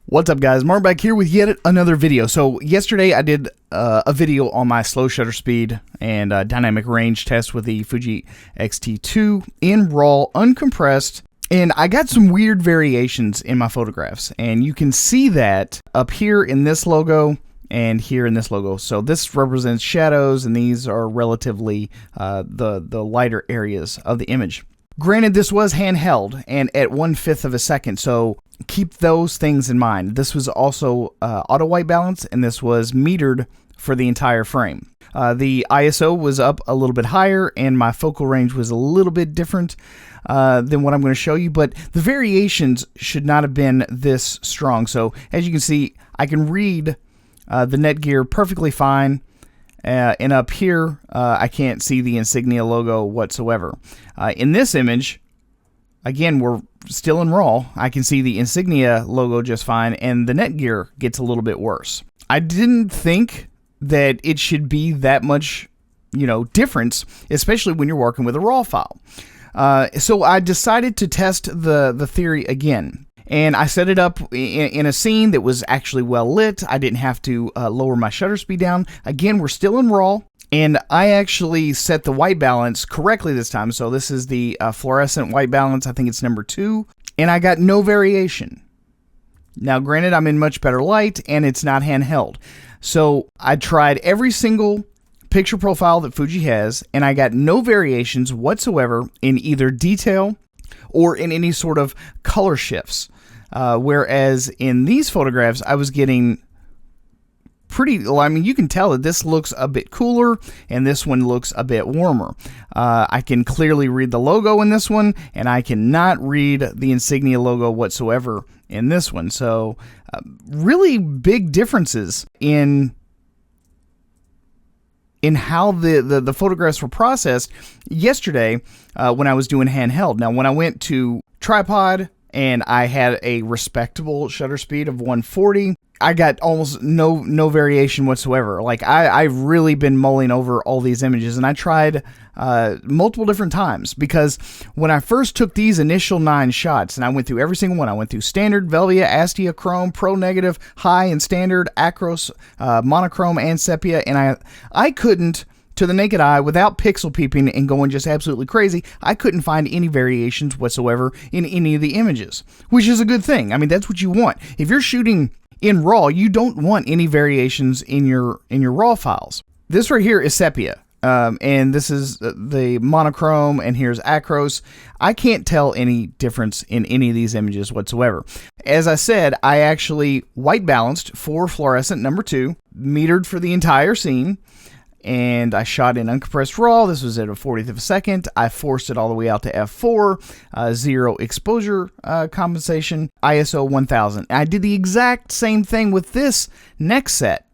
What's up, guys? Mark back here with yet another video. So yesterday I did a video on my slow shutter speed and dynamic range test with the Fuji X-T2 in RAW, uncompressed, and I got some weird variations in my photographs, and you can see that up here in this logo and here in this logo. So this represents shadows, and these are relatively the lighter areas of the image. Granted, this was handheld and at 1/5 of a second, so keep those things in mind. This was also auto white balance, and this was metered for the entire frame. The ISO was up a little bit higher, and my focal range was a little bit different than what I'm going to show you, but the variations should not have been this strong. So as you can see, I can read the Netgear perfectly fine. And up here, I can't see the insignia logo whatsoever. In this image, again, we're still in RAW. I can see the insignia logo just fine, and the Netgear gets a little bit worse. I didn't think that it should be that much, difference, especially when you're working with a RAW file. So I decided to test the theory again. And I set it up in a scene that was actually well lit. I didn't have to lower my shutter speed down. Again, we're still in RAW, and I actually set the white balance correctly this time. So this is the fluorescent white balance. I think it's number 2, and I got no variation. Now, granted, I'm in much better light, and it's not handheld. So I tried every single picture profile that Fuji has, and I got no variations whatsoever in either detail or in any sort of color shifts. Whereas in these photographs, I was getting you can tell that this looks a bit cooler and this one looks a bit warmer. I can clearly read the logo in this one, and I cannot read the insignia logo whatsoever in this one. So really big differences in how the photographs were processed yesterday when I was doing handheld. Now, when I went to tripod and I had a respectable shutter speed of 140, I got almost no variation whatsoever. Like, I've really been mulling over all these images, and I tried multiple different times, because when I first took these initial 9 shots, and I went through every single one, I went through standard, Velvia, Astia, Chrome, Pro Negative, High and Standard, Acros, Monochrome, and Sepia, and I couldn't, to the naked eye, without pixel peeping and going just absolutely crazy, I couldn't find any variations whatsoever in any of the images, which is a good thing. I mean, that's what you want. If you're shooting in RAW, you don't want any variations in your RAW files. This right here is Sepia, and this is the Monochrome, and here's Acros. I can't tell any difference in any of these images whatsoever. As I said, I actually white balanced for fluorescent number 2, metered for the entire scene, and I shot in uncompressed RAW. This was at a 40th of a second. I forced it all the way out to f4, 0 exposure compensation, ISO 1000. I did the exact same thing with this next set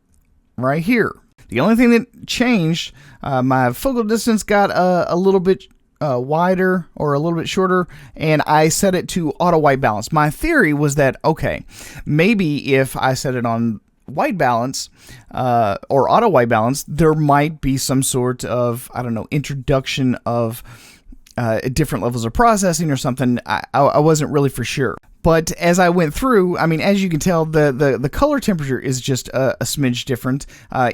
right here. The only thing that changed, my focal distance got a little bit wider or a little bit shorter, and I set it to auto white balance. My theory was that, okay, maybe if I set it on white balance or auto white balance, there might be some sort of, introduction of different levels of processing or something. I wasn't really for sure. But as I went through, as you can tell, the color temperature is just a smidge different.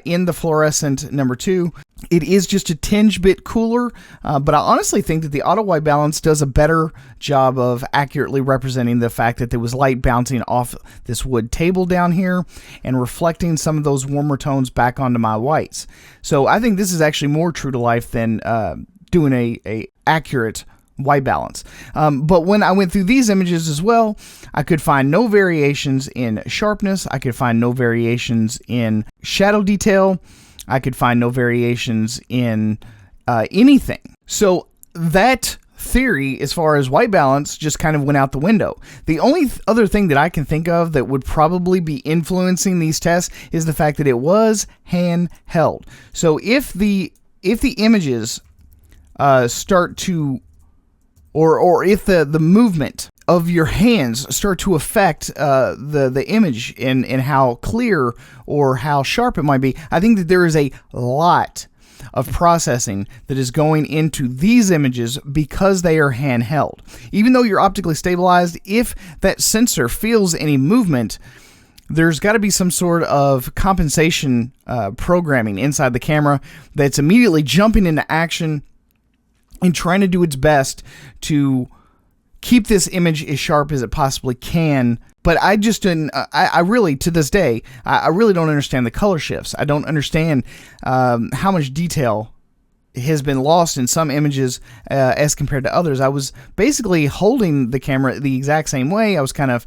In the fluorescent number 2, it is just a tinge bit cooler, but I honestly think that the auto white balance does a better job of accurately representing the fact that there was light bouncing off this wood table down here and reflecting some of those warmer tones back onto my whites. So I think this is actually more true to life than doing a accurate white balance. But when I went through these images as well, I could find no variations in sharpness. I could find no variations in shadow detail. I could find no variations in anything. So that theory, as far as white balance, just kind of went out the window. The only other thing that I can think of that would probably be influencing these tests is the fact that it was handheld. So if the images start to, or if the movement of your hands start to affect the image and how clear or how sharp it might be, I think that there is a lot of processing that is going into these images because they are handheld. Even though you're optically stabilized, if that sensor feels any movement, there's got to be some sort of compensation programming inside the camera that's immediately jumping into action and trying to do its best to keep this image as sharp as it possibly can. But I just didn't, I really, to this day, I really don't understand the color shifts. I don't understand how much detail has been lost in some images as compared to others. I was basically holding the camera the exact same way. I was kind of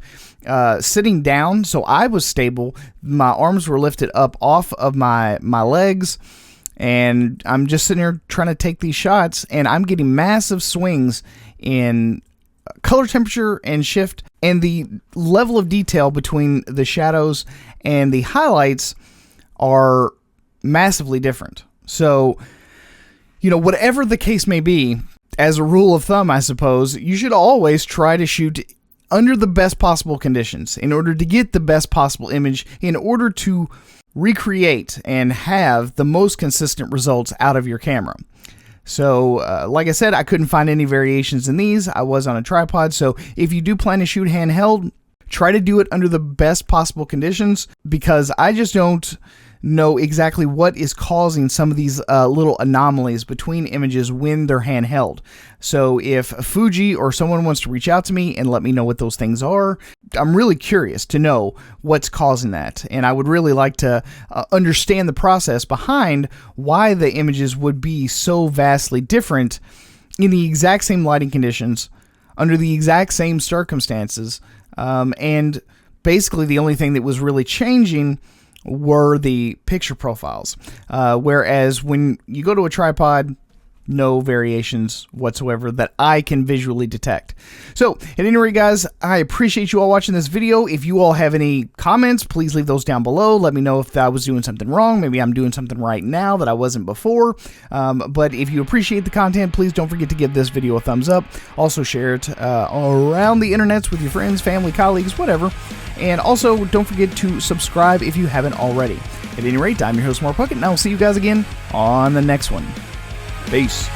sitting down, so I was stable. My arms were lifted up off of my legs, and I'm just sitting here trying to take these shots, and I'm getting massive swings in color temperature and shift, and the level of detail between the shadows and the highlights are massively different. So, you know, whatever the case may be, as a rule of thumb, I suppose, you should always try to shoot under the best possible conditions in order to get the best possible image, in order to recreate and have the most consistent results out of your camera. So, like I said, I couldn't find any variations in these. I was on a tripod, so if you do plan to shoot handheld, try to do it under the best possible conditions, because I just don't know exactly what is causing some of these little anomalies between images when they're handheld. So if Fuji or someone wants to reach out to me and let me know what those things are, I'm really curious to know what's causing that, and I would really like to understand the process behind why the images would be so vastly different in the exact same lighting conditions, under the exact same circumstances, and basically the only thing that was really changing were the picture profiles, whereas when you go to a tripod, no variations whatsoever that I can visually detect. So, at any rate, guys, I appreciate you all watching this video. If you all have any comments, please leave those down below. Let me know if I was doing something wrong. Maybe I'm doing something right now that I wasn't before. But if you appreciate the content, please don't forget to give this video a thumbs up. Also, share it around the internets with your friends, family, colleagues, whatever. And also, don't forget to subscribe if you haven't already. At any rate, I'm your host, Mark Puckett, and I will see you guys again on the next one. Peace.